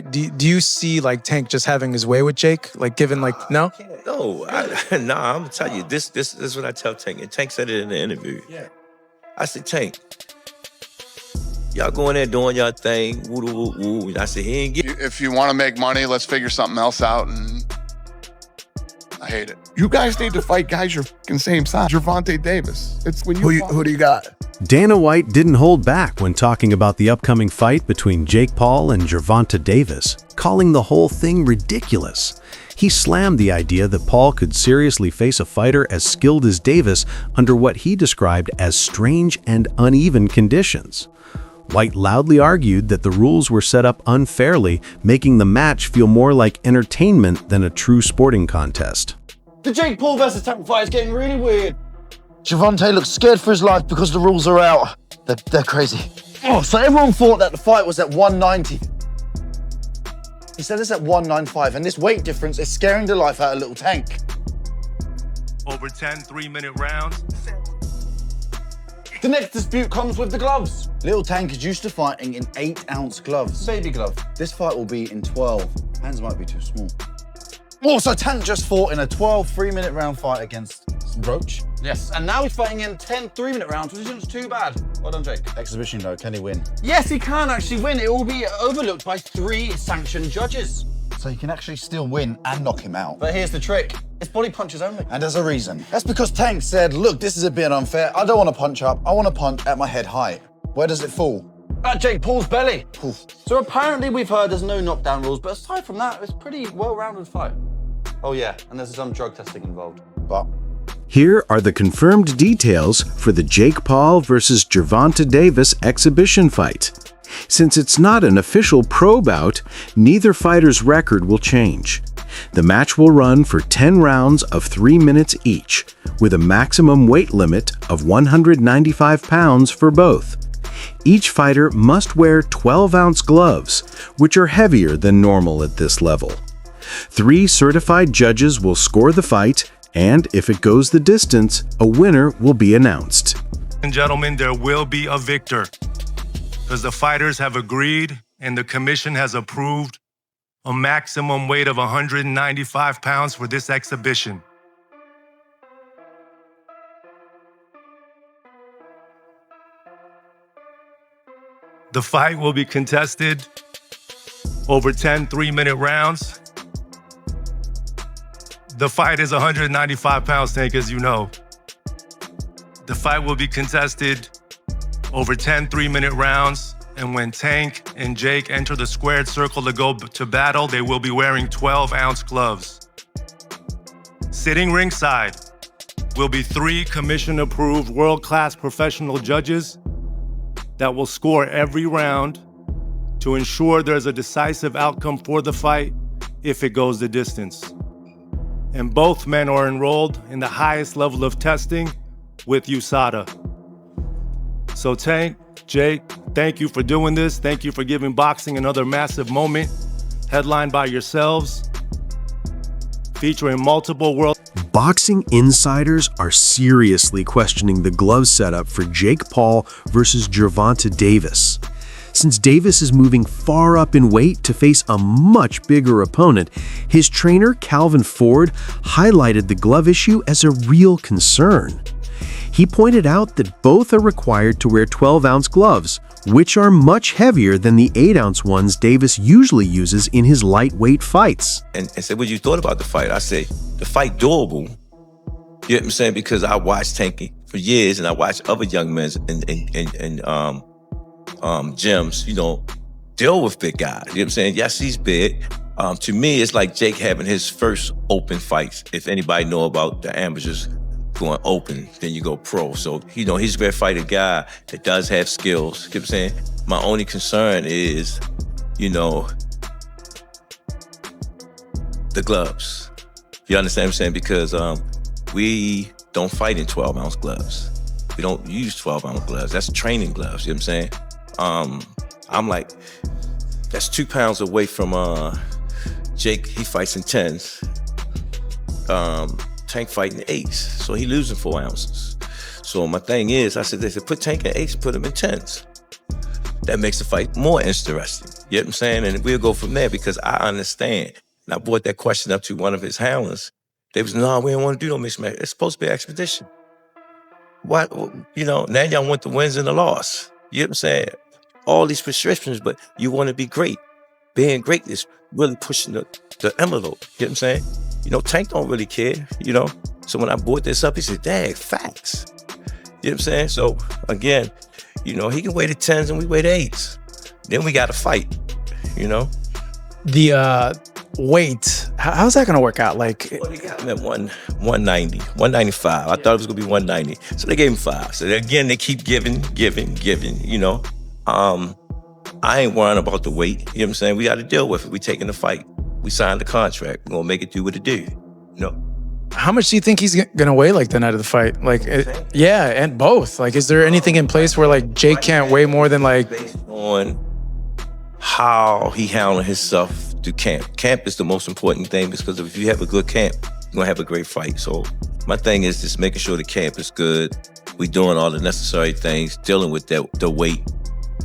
Do you see like Tank just having his way with Jake? Like given no? No, I'm gonna tell you, this is what I tell Tank, and Tank said it in the interview. Yeah. I said, Tank, y'all going there doing y'all thing, woo woo woo. And I said, he ain't get. If you want to make money, let's figure something else out. And I hate it. You guys need to fight guys your fucking same size. Gervonta Davis. It's when you. Who do you got? Dana White didn't hold back when talking about the upcoming fight between Jake Paul and Gervonta Davis, calling the whole thing ridiculous. He slammed the idea that Paul could seriously face a fighter as skilled as Davis under what he described as strange and uneven conditions. White loudly argued that the rules were set up unfairly, making the match feel more like entertainment than a true sporting contest. The Jake Paul versus Tank fight is getting really weird. Gervonta looks scared for his life because the rules are out. They're crazy. Oh, so everyone thought that the fight was at 190. He said it's at 195, and this weight difference is scaring the life out of little Tank. Over 10 3-minute rounds. The next dispute comes with the gloves. Little Tank is used to fighting in 8-ounce gloves. Baby glove. This fight will be in 12. Hands might be too small. Also, Tank just fought in a 12 3-minute round fight against Roach. Yes, and now he's fighting in 10 3-minute rounds, which isn't too bad. Well done, Jake. Exhibition though, can he win? Yes, he can actually win. It will be overlooked by 3 sanctioned judges. So he can actually still win and knock him out. But here's the trick. It's body punches only. And there's a reason. That's because Tank said, look, this is a bit unfair. I don't want to punch up. I want to punch at my head height. Where does it fall? At Jake Paul's belly. Oof. So apparently we've heard there's no knockdown rules, but aside from that, it's a pretty well-rounded fight. Oh yeah, and there's some drug testing involved. But here are the confirmed details for the Jake Paul versus Gervonta Davis exhibition fight. Since it's not an official pro bout, neither fighter's record will change. The match will run for 10 rounds of 3 minutes each, with a maximum weight limit of 195 pounds for both. Each fighter must wear 12-ounce gloves, which are heavier than normal at this level. 3 certified judges will score the fight, and if it goes the distance, a winner will be announced. And gentlemen, there will be a victor, because the fighters have agreed and the commission has approved a maximum weight of 195 pounds for this exhibition. The fight will be contested over 10 3-minute rounds. The fight is 195 pounds, Tank, as you know. The fight will be contested over 10 3-minute rounds, and when Tank and Jake enter the squared circle to go to battle, they will be wearing 12-ounce gloves. Sitting ringside will be 3 commission-approved world-class professional judges that will score every round to ensure there's a decisive outcome for the fight if it goes the distance. And both men are enrolled in the highest level of testing with USADA. So Tank, Jake, thank you for doing this. Thank you for giving boxing another massive moment, headlined by yourselves, featuring multiple world. Boxing insiders are seriously questioning the glove setup for Jake Paul versus Gervonta Davis. Since Davis is moving far up in weight to face a much bigger opponent, his trainer Calvin Ford highlighted the glove issue as a real concern. He pointed out that both are required to wear 12-ounce gloves, which are much heavier than the 8-ounce ones Davis usually uses in his lightweight fights. And said, what you thought about the fight? I say, the fight doable. You know what I'm saying? Because I watched Tanky for years, and I watched other young men and gyms, you know, deal with big guys. You know what I'm saying? Yes, he's big. To me, it's like Jake having his first open fights. If anybody know about the amateurs going open, then you go pro. So, you know, he's a very fighter guy that does have skills. You know what I'm saying? My only concern is, you know, the gloves. You understand what I'm saying? Because we don't fight in 12-ounce gloves. We don't use 12-ounce gloves. That's training gloves, you know what I'm saying? I'm like, that's 2 pounds away from Jake. He fights in 10s. Tank fighting 8s. So he losing 4 ounces. So my thing is, I said, they said, put Tank in 8s, put him in 10s. that makes the fight more interesting. You know what I'm saying? And we'll go from there because I understand. And I brought that question up to one of his handlers. They was, no, we don't want to do no mixed match. It's supposed to be an expedition. What, now y'all want the wins and the loss. You know what I'm saying? All these prescriptions, but you want to be great. Being great is really pushing the envelope. You know what I'm saying? Tank don't really care, So when I brought this up, he said, dang, facts. You know what I'm saying? So again, he can weigh the 10s and we weigh the 8s. Then we got to fight, The weight, how's that going to work out? Like, well, they got him at 190, 195. I thought it was going to be 190. So they gave him 5. So again, they keep giving, I ain't worrying about the weight. You know what I'm saying? We got to deal with it. We taking the fight. We signed the contract. We're going to make it do what it do. How much do you think he's going to weigh like the night of the fight? Like, yeah, and both. Like, is there anything in place where like Jake can't weigh more than like... Based on how he handled himself through camp. Camp is the most important thing because if you have a good camp, you're going to have a great fight. So my thing is just making sure the camp is good. We doing all the necessary things, dealing with the weight,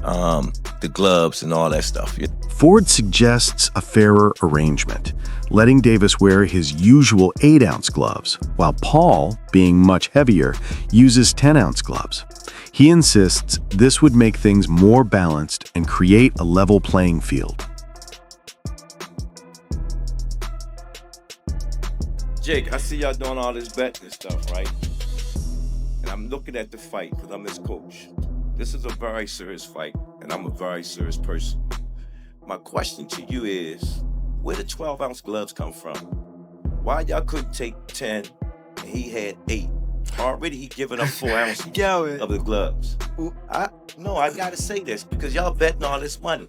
the gloves and all that stuff. Ford suggests a fairer arrangement, letting Davis wear his usual 8-ounce gloves, while Paul, being much heavier, uses 10-ounce gloves. He insists this would make things more balanced and create a level playing field. Jake, I see y'all doing all this betting and stuff, right? And I'm looking at the fight because I'm his coach. This is a very serious fight, and I'm a very serious person. My question to you is, where did 12-ounce gloves come from? Why y'all couldn't take 10 and he had 8? Already he giving up 4 ounces of the gloves. I gotta say this because y'all betting all this money.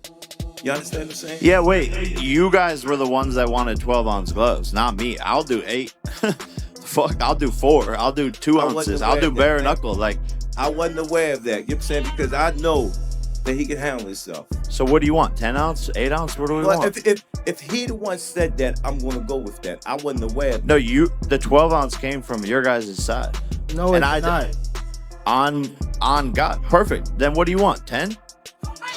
You understand what I'm saying? Yeah, wait. You guys were the ones that wanted 12-ounce gloves, not me. I'll do 8. Fuck, I'll do 4. I'll do 2 ounces. I'll do bare knuckle. Like, I wasn't aware of that. You know what I'm saying? Because I know that he can handle himself. So what do you want? 10 ounce? 8 ounce? What do we want? If he the one said that, I'm gonna go with that. I wasn't aware of that. No, the 12 ounce came from your guys' side. No, and it's not. On God. Perfect. Then what do you want? 10?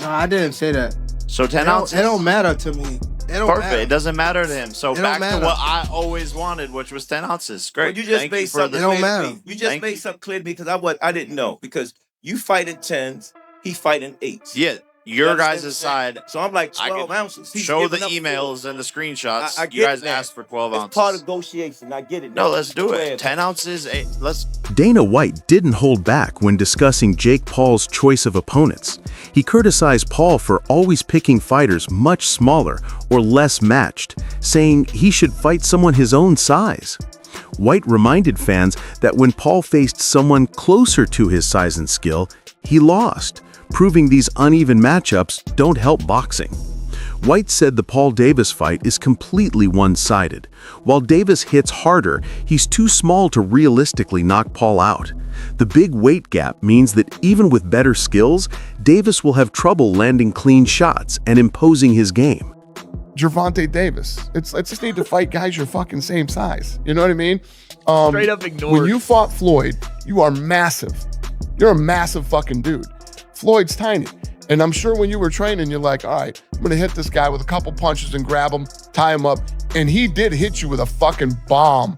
No, I didn't say that. So 10 ounces? It don't matter to me. It don't Perfect. matter. It doesn't matter to him. So It back don't to matter. what I always wanted, which was 10 ounces. Great. Well, you just Thank made you for something. It don't matter. You just made something clear to me because I didn't know because you fight in 10s, he fight in 8s. Yeah. Your guys' side. So I'm like 12 ounces. He's Show the giving up emails and the screenshots. I You guys get that. asked for 12 It's ounces. part of negotiation. I get it. No, let's do it. 10 ounces, 8. Let's. Dana White didn't hold back when discussing Jake Paul's choice of opponents. He criticized Paul for always picking fighters much smaller or less matched, saying he should fight someone his own size. White reminded fans that when Paul faced someone closer to his size and skill, he lost, proving these uneven matchups don't help boxing. White said the Paul Davis fight is completely one-sided. While Davis hits harder, he's too small to realistically knock Paul out. The big weight gap means that even with better skills, Davis will have trouble landing clean shots and imposing his game. Gervonta Davis. It's just need to fight guys your fucking same size. You know what I mean? Straight up ignored. When you fought Floyd, you are massive. You're a massive fucking dude. Floyd's tiny. And I'm sure when you were training, you're like, all right, I'm gonna hit this guy with a couple punches and grab him, tie him up. And he did hit you with a fucking bomb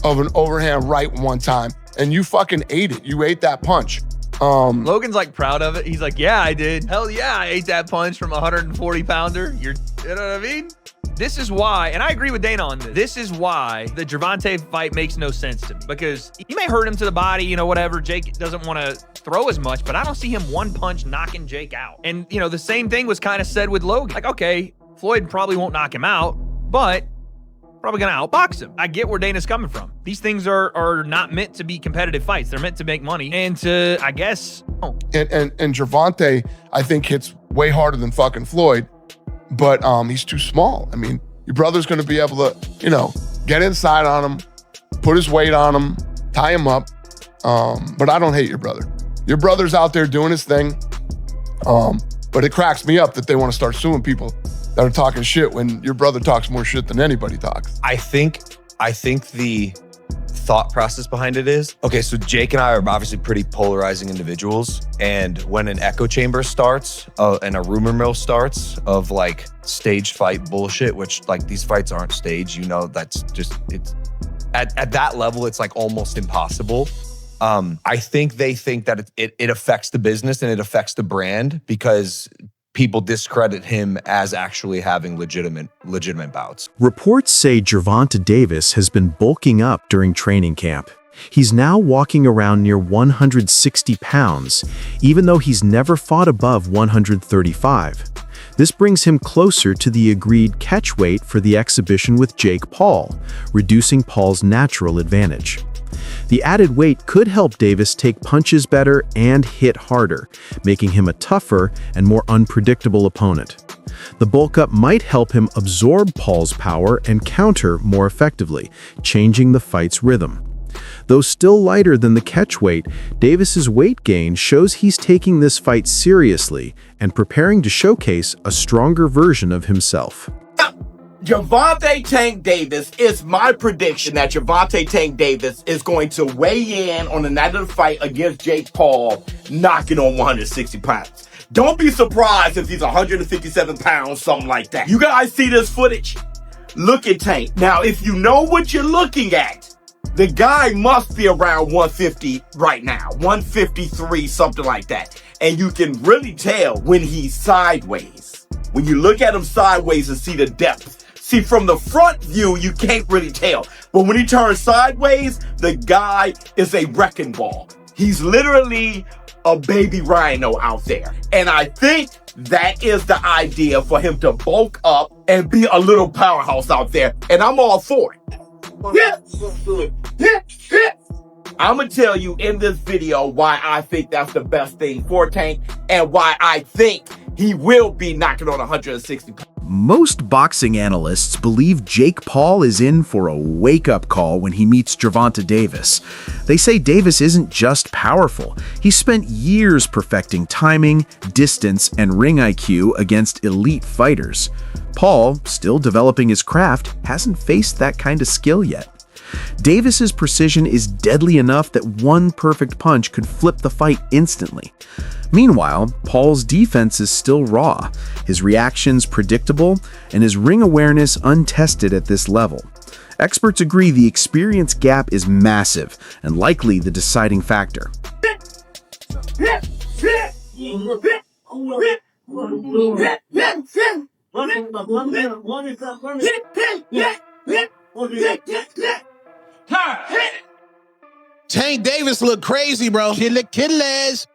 of an overhand right one time. And you fucking ate it. You ate that punch. Logan's like proud of it. He's like, yeah, I did. Hell yeah, I ate that punch from a 140 pounder. You know what I mean? This is why, and I agree with Dana on this. This is why the Gervonta fight makes no sense to me because he may hurt him to the body, whatever. Jake doesn't want to throw as much, but I don't see him one punch knocking Jake out. And, the same thing was kind of said with Logan. Like, okay, Floyd probably won't knock him out, but probably going to outbox him. I get where Dana's coming from. These things are not meant to be competitive fights. They're meant to make money and to, I guess. And Gervonta, I think, hits way harder than fucking Floyd, but he's too small. I mean, your brother's going to be able to, get inside on him, put his weight on him, tie him up. But I don't hate your brother. Your brother's out there doing his thing. But it cracks me up that they want to start suing people that are talking shit when your brother talks more shit than anybody talks. I think the thought process behind it is, okay, so Jake and I are obviously pretty polarizing individuals. And when an echo chamber starts and a rumor mill starts of like staged fight bullshit, which like these fights aren't staged, you know, that's just, it's at that level, it's like almost impossible. I think they think that it affects the business and it affects the brand because people discredit him as actually having legitimate bouts. Reports say Gervonta Davis has been bulking up during training camp. He's now walking around near 160 pounds, even though he's never fought above 135. This brings him closer to the agreed catch weight for the exhibition with Jake Paul, reducing Paul's natural advantage. The added weight could help Davis take punches better and hit harder, making him a tougher and more unpredictable opponent. The bulk up might help him absorb Paul's power and counter more effectively, changing the fight's rhythm. Though still lighter than the catch weight, Davis's weight gain shows he's taking this fight seriously and preparing to showcase a stronger version of himself. Gervonta Tank Davis, is my prediction that Gervonta Tank Davis is going to weigh in on the night of the fight against Jake Paul, knocking on 160 pounds. Don't be surprised if he's 157 pounds, something like that. You guys see this footage? Look at Tank. Now, if you know what you're looking at, the guy must be around 150 right now, 153, something like that. And you can really tell when he's sideways. When you look at him sideways and see the depth. See, from the front view, you can't really tell. But when he turns sideways, the guy is a wrecking ball. He's literally a baby rhino out there. And I think that is the idea for him to bulk up and be a little powerhouse out there. And I'm all for it. I'm going to tell you in this video why I think that's the best thing for Tank and why I think he will be knocking on 160 pounds. Most boxing analysts believe Jake Paul is in for a wake-up call when he meets Gervonta Davis. They say Davis isn't just powerful. He spent years perfecting timing, distance, and ring IQ against elite fighters. Paul, still developing his craft, hasn't faced that kind of skill yet. Davis's precision is deadly enough that one perfect punch could flip the fight instantly. Meanwhile, Paul's defense is still raw, his reactions predictable, and his ring awareness untested at this level. Experts agree the experience gap is massive and likely the deciding factor. Tank Davis look crazy, bro. Chilaquiles.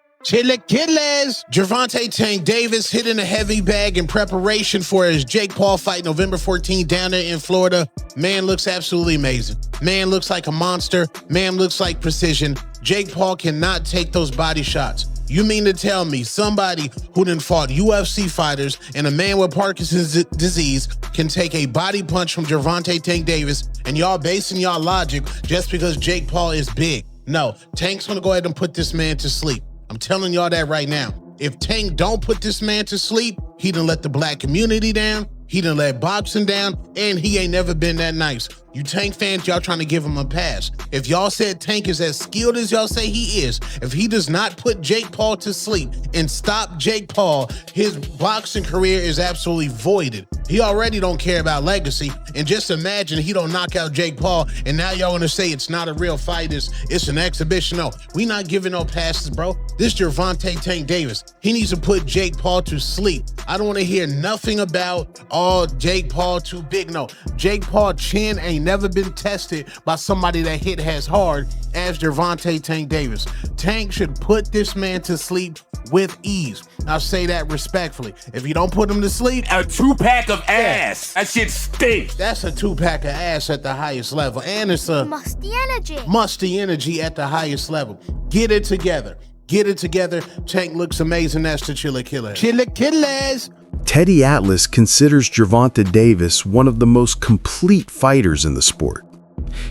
Gervonta Tank Davis hitting a heavy bag in preparation for his Jake Paul fight November 14th down there in Florida. Man looks absolutely amazing. Man looks like a monster. Man looks like precision. Jake Paul cannot take those body shots. You mean to tell me somebody who done fought UFC fighters and a man with Parkinson's disease can take a body punch from Gervonta Tank Davis and y'all basing y'all logic just because Jake Paul is big? No, Tank's gonna go ahead and put this man to sleep. I'm telling y'all that right now. If Tank don't put this man to sleep, he done let the black community down, he done let boxing down, and he ain't never been that nice. You Tank fans, y'all trying to give him a pass. If y'all said Tank is as skilled as y'all say he is, if he does not put Jake Paul to sleep and stop Jake Paul, his boxing career is absolutely voided. He already don't care about legacy. And just imagine he don't knock out Jake Paul and now y'all want to say it's not a real fight, it's an exhibition. No, we not giving no passes, bro. This Gervonta Tank Davis, he needs to put Jake Paul to sleep. I don't want to hear nothing about, oh, Jake Paul too big. No, Jake Paul chin ain't never been tested by somebody that hit as hard as Gervonta Tank Davis. Tank should put this man to sleep with ease. I'll say that respectfully. If you don't put him to sleep, a 2-pack of ass. That shit stinks. That's a 2-pack of ass at the highest level. And it's a musty energy at the highest level. Get it together. Get it together. Tank looks amazing. That's the Chilaquiles. Teddy Atlas considers Gervonta Davis one of the most complete fighters in the sport.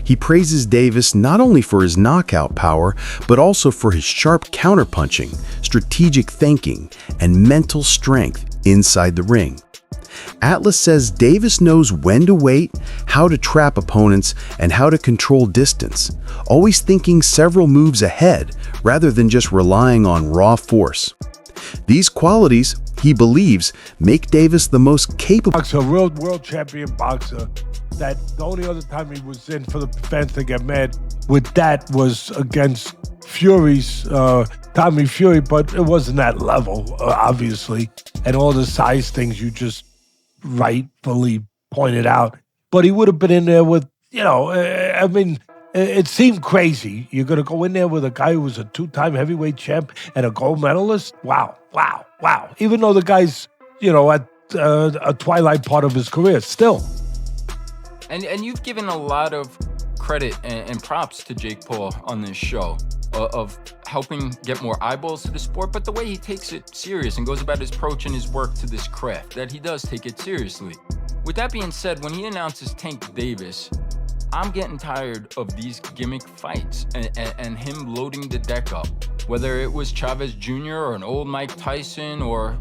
He praises Davis not only for his knockout power, but also for his sharp counterpunching, strategic thinking, and mental strength, inside the ring. Atlas says Davis knows when to wait, how to trap opponents, and how to control distance, always thinking several moves ahead rather than just relying on raw force. These qualities, he believes, make Davis the most capable boxer, world champion boxer. That the only other time he was in for the fans to get mad with that was against Fury's Tommy Fury, but it wasn't that level, obviously, and all the size things you just rightfully pointed out. But he would have been in there with, I mean, it seemed crazy. You're going to go in there with a guy who was a 2-time heavyweight champ and a gold medalist? Wow. Even though the guy's, at a twilight part of his career, still. And you've given a lot of credit and props to Jake Paul on this show of helping get more eyeballs to the sport, but the way he takes it serious and goes about his approach and his work to this craft, that he does take it seriously. With that being said, when he announces Tank Davis, I'm getting tired of these gimmick fights and him loading the deck up. Whether it was Chavez Jr. or an old Mike Tyson, or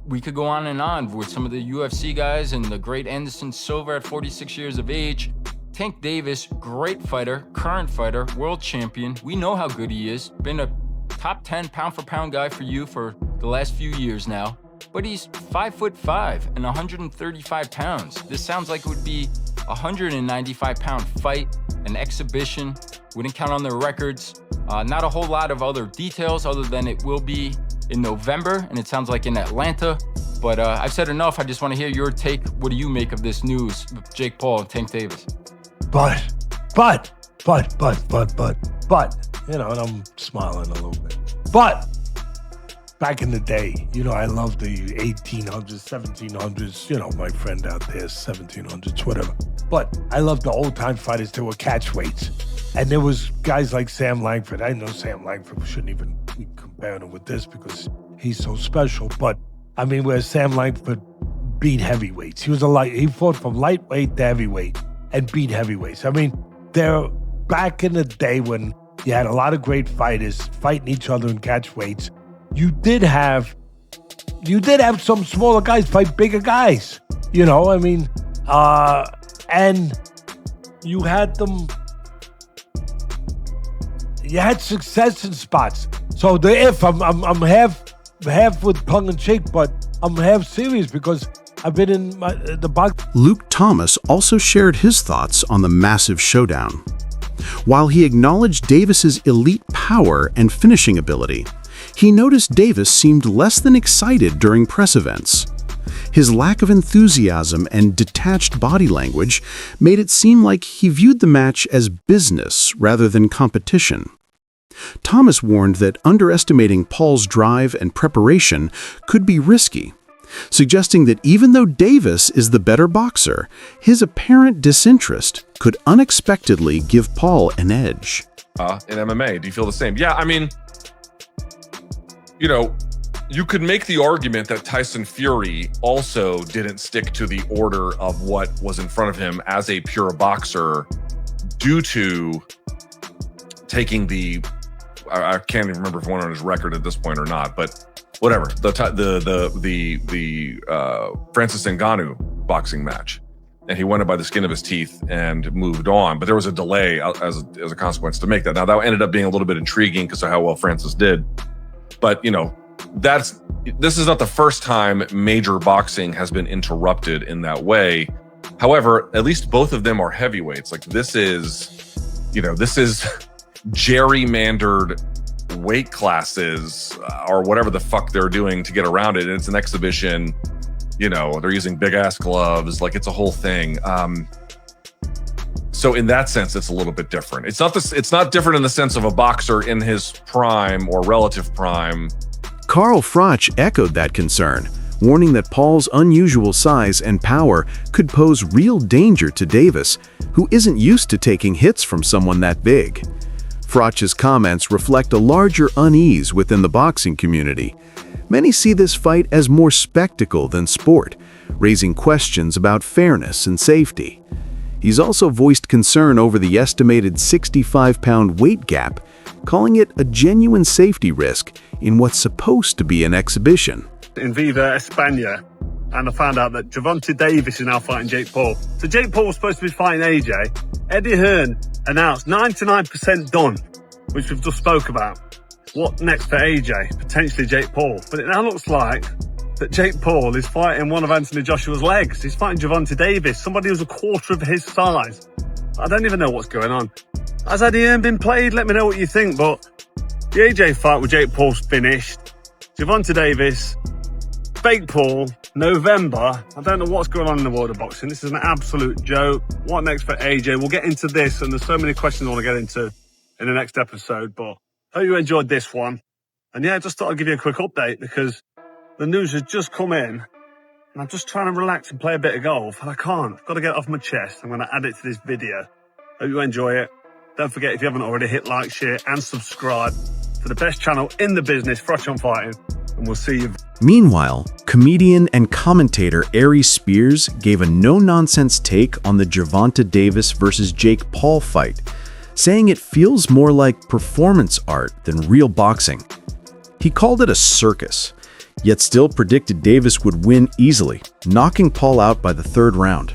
we could go on and on with some of the UFC guys and the great Anderson Silva at 46 years of age. Tank Davis, great fighter, current fighter, world champion. We know how good he is. Been a top 10 pound for pound guy for you for the last few years now. But he's 5'5" and 135 pounds. This sounds like it would be a 195-pound fight, an exhibition. Wouldn't count on their records. Not a whole lot of other details other than it will be in November, and it sounds like in Atlanta. But I've said enough. I just want to hear your take. What do you make of this news with Jake Paul and Tank Davis? But, and I'm smiling a little bit. But back in the day, I love the 1800s, 1700s, my friend out there, 1700s, whatever. But I love the old time fighters that were catch weights. And there was guys like Sam Langford. I know Sam Langford, we shouldn't even be comparing him with this because he's so special. But I mean, where Sam Langford beat heavyweights. He fought from lightweight to heavyweight and beat heavyweights. I mean, they're back in the day when you had a lot of great fighters fighting each other in catch weights. You did have some smaller guys fight bigger guys. And you had them. You had success in spots. So I'm half with tongue in cheek, but I'm half serious because I've been in the box. Luke Thomas also shared his thoughts on the massive showdown. While he acknowledged Davis's elite power and finishing ability, he noticed Davis seemed less than excited during press events. His lack of enthusiasm and detached body language made it seem like he viewed the match as business rather than competition. Thomas warned that underestimating Paul's drive and preparation could be risky, suggesting that even though Davis is the better boxer, his apparent disinterest could unexpectedly give Paul an edge. In MMA, do you feel the same? Yeah, I mean, you could make the argument that Tyson Fury also didn't stick to the order of what was in front of him as a pure boxer due to taking I can't even remember if one on his record at this point or not, but whatever, the Francis Ngannou boxing match. And he won it by the skin of his teeth and moved on. But there was a delay as a consequence to make that. Now, that ended up being a little bit intriguing because of how well Francis did. But, this is not the first time major boxing has been interrupted in that way. However, at least both of them are heavyweights. Like this is gerrymandered weight classes or whatever the fuck they're doing to get around it. And it's an exhibition, they're using big ass gloves. Like it's a whole thing. So in that sense, it's a little bit different. It's not different in the sense of a boxer in his prime or relative prime. Carl Froch echoed that concern, warning that Paul's unusual size and power could pose real danger to Davis, who isn't used to taking hits from someone that big. Froch's comments reflect a larger unease within the boxing community. Many see this fight as more spectacle than sport, raising questions about fairness and safety. He's also voiced concern over the estimated 65-pound weight gap, calling it a genuine safety risk in what's supposed to be an exhibition. in Viva España, and I found out that Gervonta Davis is now fighting Jake Paul. So Jake Paul was supposed to be fighting AJ. Eddie Hearn announced 99% done, which we've just spoke about. What next for AJ? Potentially Jake Paul. But it now looks like that Jake Paul is fighting one of Anthony Joshua's legs. He's fighting Gervonta Davis, somebody who's a quarter of his size. I don't even know what's going on. Has Eddie Hearn been played? Let me know what you think. But the AJ fight with Jake Paul's finished. Gervonta Davis, fake Paul, November. I don't know what's going on in the world of boxing. This is an absolute joke. What next for AJ? We'll get into this, and there's so many questions I want to get into in the next episode. But I hope you enjoyed this one. And yeah, I just thought I'd give you a quick update because the news has just come in, and I'm just trying to relax and play a bit of golf, and I can't. I've got to get it off my chest. I'm going to add it to this video. Hope you enjoy it. Don't forget, if you haven't already, hit like, share, and subscribe to the best channel in the business, Frotch on Fighting, and we'll see you. Meanwhile, comedian and commentator Aries Spears gave a no-nonsense take on the Gervonta Davis versus Jake Paul fight, saying it feels more like performance art than real boxing. He called it a circus, yet still predicted Davis would win easily, knocking Paul out by the third round.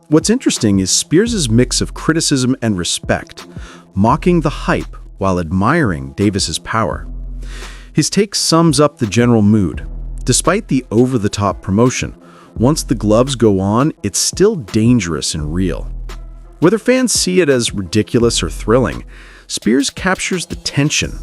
What's interesting is Spears' mix of criticism and respect, mocking the hype while admiring Davis's power. His take sums up the general mood. Despite the over-the-top promotion, once the gloves go on, it's still dangerous and real. Whether fans see it as ridiculous or thrilling, Spears captures the tension.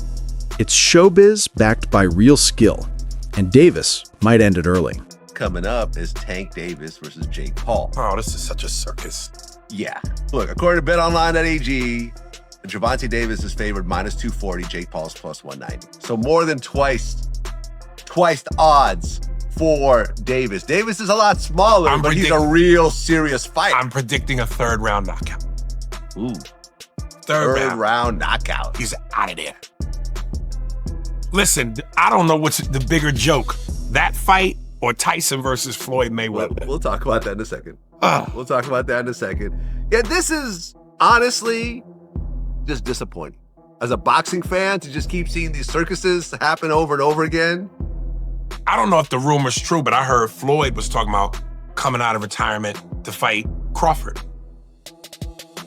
It's showbiz backed by real skill, and Davis might end it early. Coming up is Tank Davis versus Jake Paul. Oh, this is such a circus. Yeah. Look, according to BetOnline.ag, Gervonta Davis is favored minus 240, Jake Paul's plus 190. So more than twice the odds for Davis. Davis is a lot smaller, but he's a real serious fight. I'm predicting a third round knockout. Ooh. Third round knockout. He's out of there. Listen, I don't know what's the bigger joke, that fight or Tyson versus Floyd Mayweather. We'll talk about that in a second. We'll talk about that in a second. Yeah, this is honestly just disappointing. As a boxing fan, to just keep seeing these circuses happen over and over again. I don't know if the rumor's true, but I heard Floyd was talking about coming out of retirement to fight Crawford.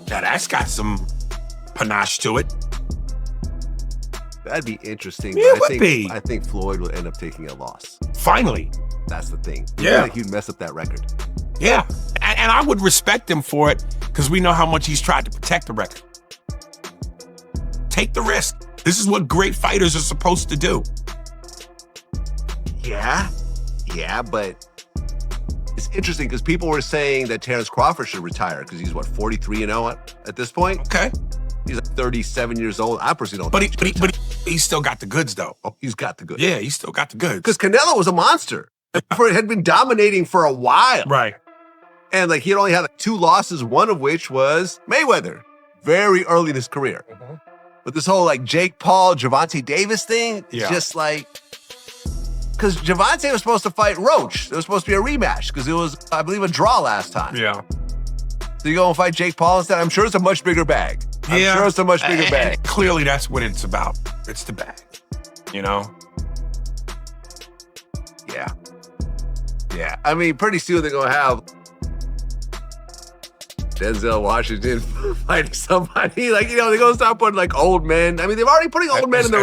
Now that's got some panache to it. That'd be interesting. Yeah, but it would be. I think Floyd will end up taking a loss. Finally. That's the thing. Yeah. He'd mess up that record. Yeah. And I would respect him for it because we know how much he's tried to protect the record. Take the risk. This is what great fighters are supposed to do. Yeah, but it's interesting because people were saying that Terrence Crawford should retire because he's, 43-0 at this point? Okay. He's 37 years old. I personally don't think But he's still got the goods, though. Oh, he's got the goods. Yeah, he's still got the goods. Because Canelo was a monster. Crawford had been dominating for a while. Right. And he had only had 2 losses, one of which was Mayweather, very early in his career. Mm-hmm. But this whole Jake Paul, Gervonta Davis thing, it's just because Gervonta was supposed to fight Roach. There was supposed to be a rematch because it was, I believe, a draw last time. Yeah. So you go and fight Jake Paul instead? I'm sure it's a much bigger bag. I'm sure it's a much bigger bag. And clearly, that's what it's about. It's the bag, Yeah. I mean, pretty soon they're going to have Denzel Washington fighting somebody. They're going to start putting old men. I mean, they're already putting old men in the ring.